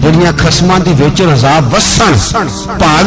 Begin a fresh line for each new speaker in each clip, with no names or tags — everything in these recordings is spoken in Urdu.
ਜਿਹੜੀਆਂ ਖਸਮਾਂ ਦੀ ਵਿੱਚ ਅਜ਼ਾਬ ਵਸਣ, ਭਾਗ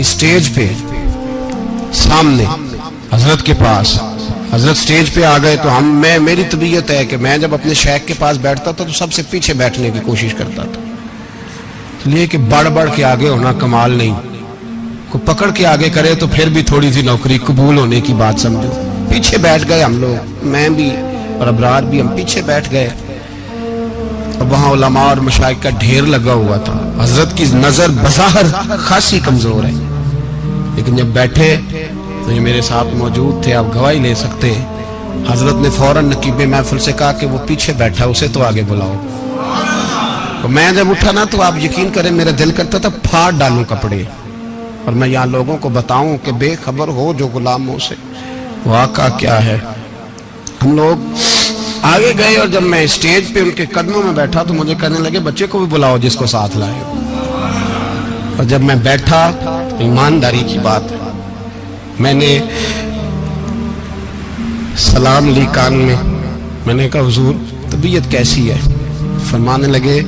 اسٹیج پہ سامنے حضرت کے پاس، حضرت سٹیج پہ آ گئے تو میری طبیعت ہے کہ میں جب اپنے شیخ کے پاس بیٹھتا تھا تو سب سے پیچھے بیٹھنے کی کوشش کرتا تھا، اس لیے کہ بڑھ بڑھ کے آگے ہونا کمال نہیں، کو پکڑ کے آگے کرے تو پھر بھی تھوڑی سی نوکری قبول ہونے کی بات سمجھو۔ پیچھے بیٹھ گئے ہم لوگ، میں بھی اور ابرار بھی، ہم پیچھے بیٹھ گئے۔ اب وہاں علماء اور مشائخ کا ڈھیر لگا ہوا تھا، حضرت کی نظر بظاہر خاصی کمزور ہے، لیکن جب بیٹھے تو یہ میرے ساتھ موجود تھے، آپ گواہی لے سکتے ہیں، حضرت نے فوراً نقیب محفل سے کہا کہ وہ پیچھے بیٹھا اسے تو آگے بلاؤ۔ تو میں جب اٹھا نا تو آپ یقین کریں میرا دل کرتا تھا پھاڑ ڈالوں کپڑے اور میں یہاں لوگوں کو بتاؤں کہ بے خبر ہو جو غلاموں سے واقعہ کیا ہے۔ ہم لوگ آگے گئے اور جب میں اسٹیج پہ ان کے قدموں میں بیٹھا تو مجھے کہنے لگے بچے کو بھی بلاؤ جس کو ساتھ لائے ہو۔ اور جب میں بیٹھا ایمانداری کی بات ہے، میں نے سلام لی کان میں نے کہا حضور طبیعت کیسی ہے؟ فرمانے لگے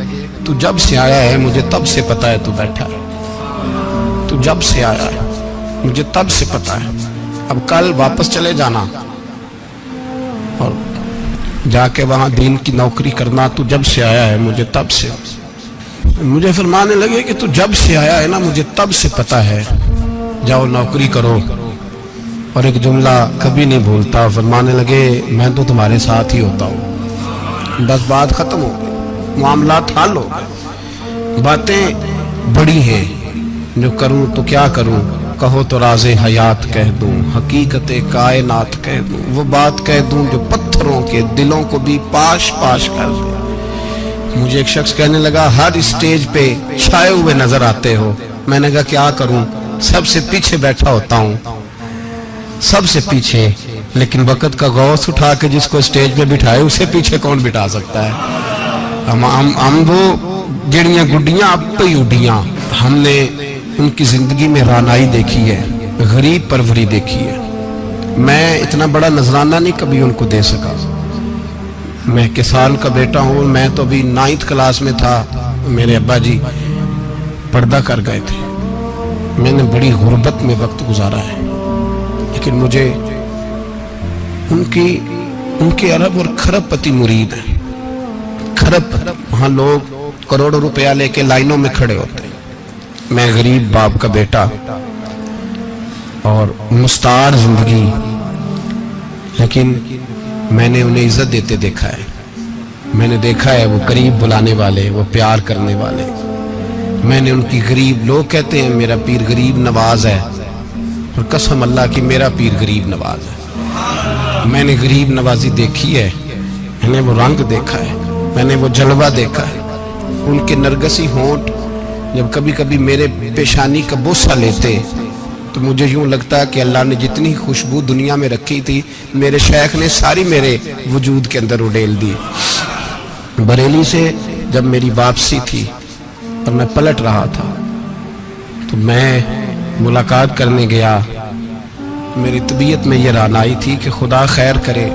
تو جب سے آیا ہے مجھے تب سے پتا ہے تو بیٹھا ہے، تو جب سے آیا ہے مجھے تب سے پتا ہے، اب کل واپس چلے جانا اور جا کے وہاں دین کی نوکری کرنا، تو جب سے آیا ہے مجھے تب سے۔ مجھے فرمانے لگے کہ تو جب سے آیا ہے نا مجھے تب سے پتا ہے، جاؤ نوکری کرو۔ اور ایک جملہ کبھی نہیں بھولتا، فرمانے لگے میں تو تمہارے ساتھ ہی ہوتا ہوں، بس بات ختم ہو گئی، معاملات حل ہو گئے۔ باتیں بڑی ہیں، جو کروں تو کیا کروں، کہو تو راز حیات کہہ دوں، حقیقت کائنات کہہ دوں، وہ بات کہہ دوں جو پتھروں کے دلوں کو بھی پاش پاش کر دے۔ مجھے ایک شخص کہنے لگا ہر اسٹیج پہ چھائے ہوئے نظر آتے ہو۔ میں نے کہا کیا کروں، سب سے پیچھے بیٹھا ہوتا ہوں، سب سے پیچھے، لیکن وقت کا غوث اٹھا کے جس کو اسٹیج پہ بٹھائے اسے پیچھے کون بٹھا سکتا ہے؟ ہم وہ جڑیاں گڈیاں اب تو ہی اڈیاں، ہم نے ان کی زندگی میں رانائی دیکھی ہے، غریب پروری دیکھی ہے۔ میں اتنا بڑا نذرانہ نہیں کبھی ان کو دے سکا، میں کسان کا بیٹا ہوں، میں تو ابھی 9th کلاس میں تھا، میرے ابا جی پردہ کر گئے تھے، میں نے بڑی غربت میں وقت گزارا ہے، لیکن مجھے ان کے ارب اور کھرب پتی مرید ہیں۔ کھرب وہاں لوگ کروڑوں روپیہ لے کے لائنوں میں کھڑے ہوتے ہیں، میں غریب باپ کا بیٹا اور مستعار زندگی، لیکن میں نے انہیں عزت دیتے دیکھا ہے، میں نے دیکھا ہے وہ قریب بلانے والے، وہ پیار کرنے والے، میں نے ان کی غریب، لوگ کہتے ہیں میرا پیر غریب نواز ہے، اور قسم اللہ کی میرا پیر غریب نواز ہے۔ میں نے غریب نوازی دیکھی ہے، میں نے وہ رنگ دیکھا ہے، میں نے وہ جلوہ دیکھا ہے، ان کے نرگسی ہونٹ جب کبھی کبھی میرے پیشانی کا بوسہ لیتے تو مجھے یوں لگتا ہے کہ اللہ نے جتنی خوشبو دنیا میں رکھی تھی میرے شیخ نے ساری میرے وجود کے اندر اڈیل دی۔ بریلی سے جب میری واپسی تھی اور میں پلٹ رہا تھا تو میں ملاقات کرنے گیا، میری طبیعت میں یہ رانائی تھی کہ خدا خیر کرے،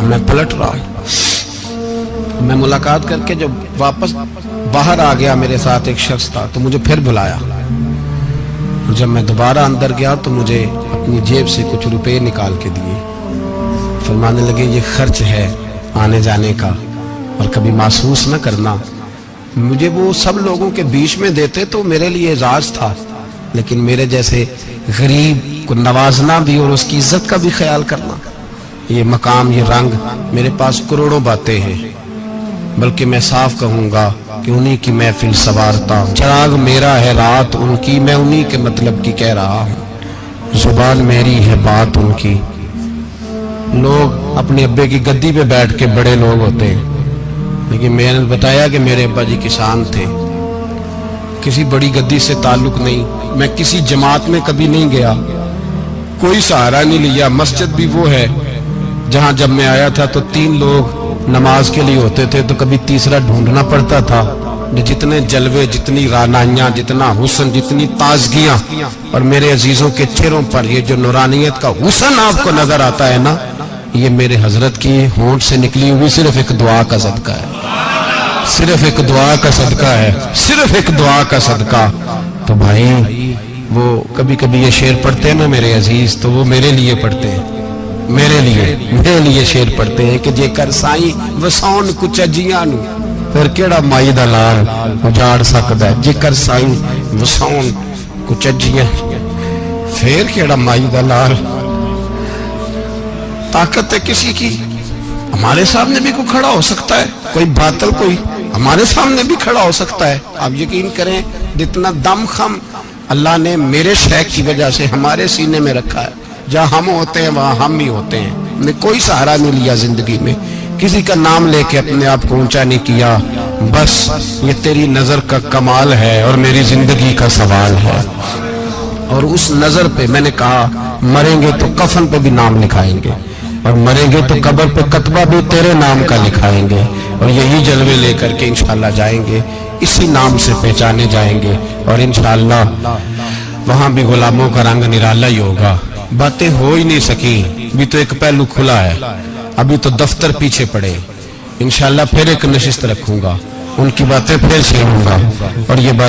میں پلٹ رہا ہوں۔ میں ملاقات کر کے جب واپس باہر آ گیا، میرے ساتھ ایک شخص تھا تو مجھے پھر بلایا، اور جب میں دوبارہ اندر گیا تو مجھے اپنی جیب سے کچھ روپے نکال کے دیے، فرمانے لگے یہ خرچ ہے آنے جانے کا اور کبھی محسوس نہ کرنا۔ مجھے وہ سب لوگوں کے بیچ میں دیتے تو میرے لیے اعزاز تھا، لیکن میرے جیسے غریب کو نوازنا بھی اور اس کی عزت کا بھی خیال کرنا، یہ مقام، یہ رنگ، میرے پاس کروڑوں باتیں ہیں، بلکہ میں صاف کہوں گا کہ انہی کی محفل سوارتا ہوں، چراغ میرا ہے رات ان کی، میں انہی کے مطلب کی کہہ رہا ہوں، زبان میری ہے بات ان کی۔ لوگ اپنے ابے کی گدی پہ بیٹھ کے بڑے لوگ ہوتے ہیں، لیکن میں نے بتایا کہ میرے ابا جی کسان تھے، کسی بڑی گدی سے تعلق نہیں، میں کسی جماعت میں کبھی نہیں گیا، کوئی سہارا نہیں لیا۔ مسجد بھی وہ ہے جہاں جب میں آیا تھا تو 3 لوگ نماز کے لیے ہوتے تھے تو کبھی تیسرا ڈھونڈنا پڑتا تھا۔ جتنے جلوے، جتنی رانائیاں، جتنا حسن، جتنی تازگیاں، اور میرے عزیزوں کے چہروں پر یہ جو نورانیت کا حسن آپ کو نظر آتا ہے نا، یہ میرے حضرت کی ہونٹ سے نکلی ہوئی صرف ایک دعا کا صدقہ ہے، صرف ایک دعا کا صدقہ ہے، صرف ایک دعا کا صدقہ۔ تو بھائی وہ کبھی کبھی یہ شعر پڑھتے ہیں نا میرے عزیز، تو وہ میرے لیے پڑھتے ہیں، میرے لیے شعر پڑھتے ہیں کہ جے کر سائیں وساؤن کچجیاں نو پھر کیڑا مائی دا لال اجاڑ سکدا ہے، جے کر سائیں وساؤن کچجیاں پھر کیڑا مائی دا لال۔ طاقت ہے کسی کی، ہمارے سامنے بھی کوئی کھڑا ہو سکتا ہے، کوئی باطل کوئی ہمارے سامنے بھی کھڑا ہو سکتا ہے۔ آپ یقین کریں جتنا دم خم اللہ نے میرے شیخ کی وجہ سے ہمارے سینے میں رکھا ہے، جہاں ہم ہوتے ہیں وہاں ہم ہی ہوتے ہیں۔ ہم نے کوئی سہارا نہیں لیا زندگی میں، کسی کا نام لے کے اپنے آپ کو اونچا نہیں کیا، بس یہ تیری نظر کا کمال ہے اور میری زندگی کا سوال ہے۔ اور اس نظر پہ میں نے کہا مریں گے تو کفن پہ بھی نام لکھائیں گے، اور مریں گے تو قبر پہ کتبہ بھی تیرے نام کا لکھائیں گے، اور یہی جلوے لے کر کے انشاءاللہ جائیں گے، اسی نام سے پہچانے جائیں گے، اور انشاءاللہ وہاں بھی غلاموں کا رنگ نرالا ہی ہوگا۔ باتیں ہو ہی نہیں سکی، بھی تو ایک پہلو کھلا ہے، ابھی تو دفتر پیچھے پڑے، انشاءاللہ پھر ایک نشست رکھوں گا، ان کی باتیں پھر سنوں گا، اور یہ بات